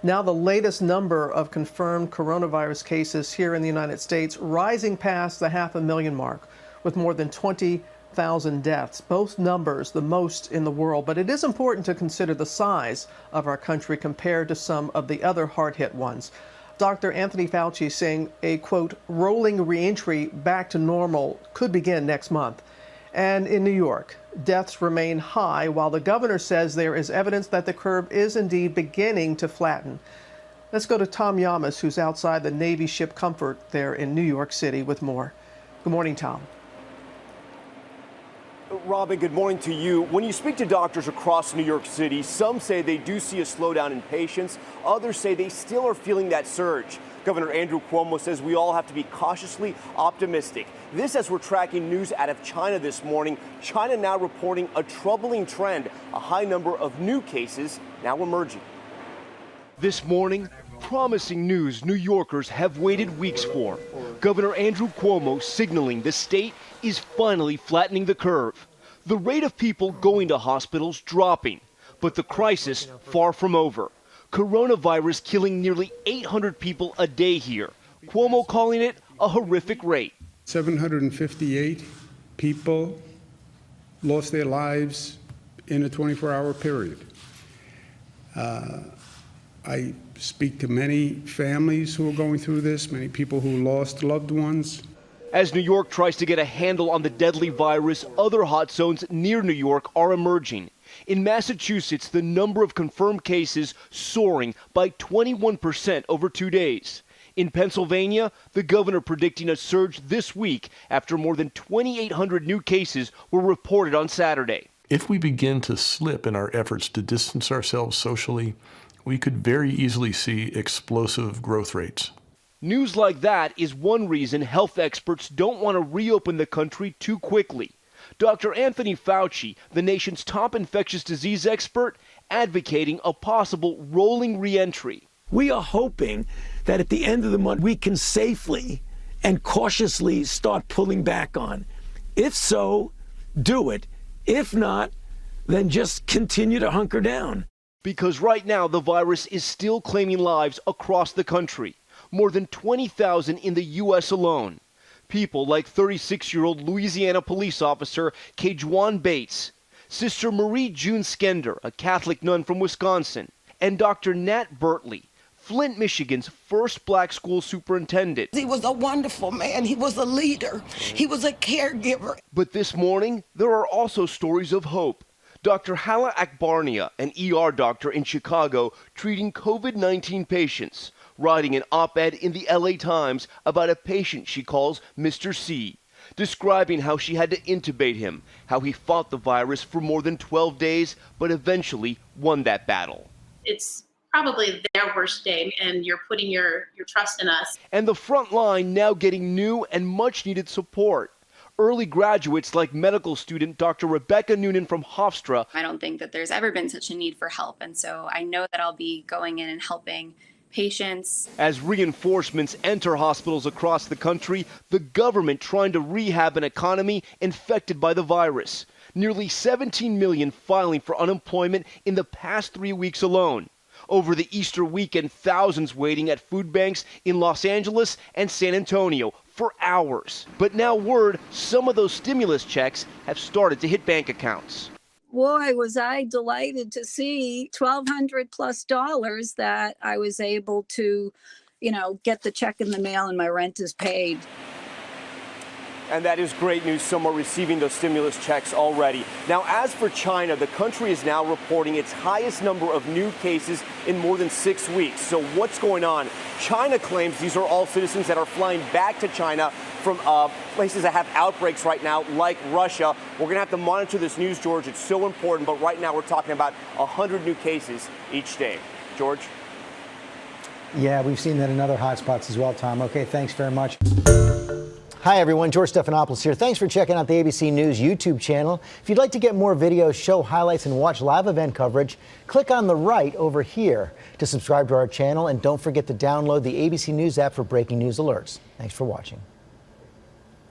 Now the latest number of confirmed coronavirus cases here in the United States rising past the 500,000 mark, with more than 20,000 deaths. Both numbers the most in the world, but it is important to consider the size of our country compared to some of the other hard-hit ones. Dr. Anthony Fauci saying a, quote, rolling reentry back to normal could begin next month. And in New York, deaths remain high while the governor says there is evidence that the curve is indeed beginning to flatten. Let's go to Tom Llamas, who's outside the Navy ship Comfort there in New York City with more. Good morning, Tom. Robin, good morning to you. When you speak to doctors across New York City, some say they do see a slowdown in patients. Others say they still are feeling that surge. Governor Andrew Cuomo says we all have to be cautiously optimistic. This as we're tracking news out of China this morning. China now reporting a troubling trend, a high number of new cases now emerging. This morning, promising news New Yorkers have waited weeks for. Governor Andrew Cuomo signaling the state is finally flattening the curve. The rate of people going to hospitals dropping, but the crisis far from over. Coronavirus killing nearly 800 people a day here. Cuomo calling it a horrific rate. 758 people lost their lives in a 24-hour period. I speak to many families who are going through this, many people who lost loved ones. As New York tries to get a handle on the deadly virus, other hot zones near New York are emerging. In Massachusetts, the number of confirmed cases soaring by 21% over 2 days. In Pennsylvania, the governor predicting a surge this week after more than 2,800 new cases were reported on Saturday. If we begin to slip in our efforts to distance ourselves socially, we could very easily see explosive growth rates. News like that is one reason health experts don't want to reopen the country too quickly. Dr. Anthony Fauci, the nation's top infectious disease expert, advocating a possible rolling reentry. We are hoping that at the end of the month, we can safely and cautiously start pulling back on. If so, do it. If not, then just continue to hunker down. Because right now, the virus is still claiming lives across the country. More than 20,000 in the U.S. alone. People like 36-year-old Louisiana police officer K'Juan Bates, Sister Marie June Skender, a Catholic nun from Wisconsin, and Dr. Nat Bertley, Flint, Michigan's first black school superintendent. He was a wonderful man. He was a leader. He was a caregiver. But this morning, there are also stories of hope. Dr. Hala Akbarnia, an ER doctor in Chicago, treating COVID-19 patients, writing an op-ed in the LA Times about a patient she calls Mr. C, describing how she had to intubate him, how he fought the virus for more than 12 days, but eventually won that battle. It's probably their worst day, and you're putting your trust in us. And the front line now getting new and much-needed support. Early graduates like medical student Dr. Rebecca Noonan from Hofstra. I don't think that there's ever been such a need for help, and so I know that I'll be going in and helping patients. As reinforcements enter hospitals across the country, the government trying to rehab an economy infected by the virus. Nearly 17 million filing for unemployment in the past 3 weeks alone. Over the Easter weekend, thousands waiting at food banks in Los Angeles and San Antonio for hours. But now word, some of those stimulus checks have started to hit bank accounts. Boy, was I delighted to see $1,200+ that I was able to, get the check in the mail and my rent is paid. And that is great news. Some are receiving those stimulus checks already. Now, as for China, the country is now reporting its highest number of new cases in more than 6 weeks. So what's going on? China claims these are all citizens that are flying back to China from places that have outbreaks right now, like Russia. We're going to have to monitor this news, George. It's so important. But right now, we're talking about 100 new cases each day. George? Yeah, we've seen that in other hotspots as well, Tom. Okay, thanks very much. Hi, everyone. George Stephanopoulos here. Thanks for checking out the ABC News YouTube channel. If you'd like to get more videos, show highlights, and watch live event coverage, click on the right over here to subscribe to our channel. And don't forget to download the ABC News app for breaking news alerts. Thanks for watching.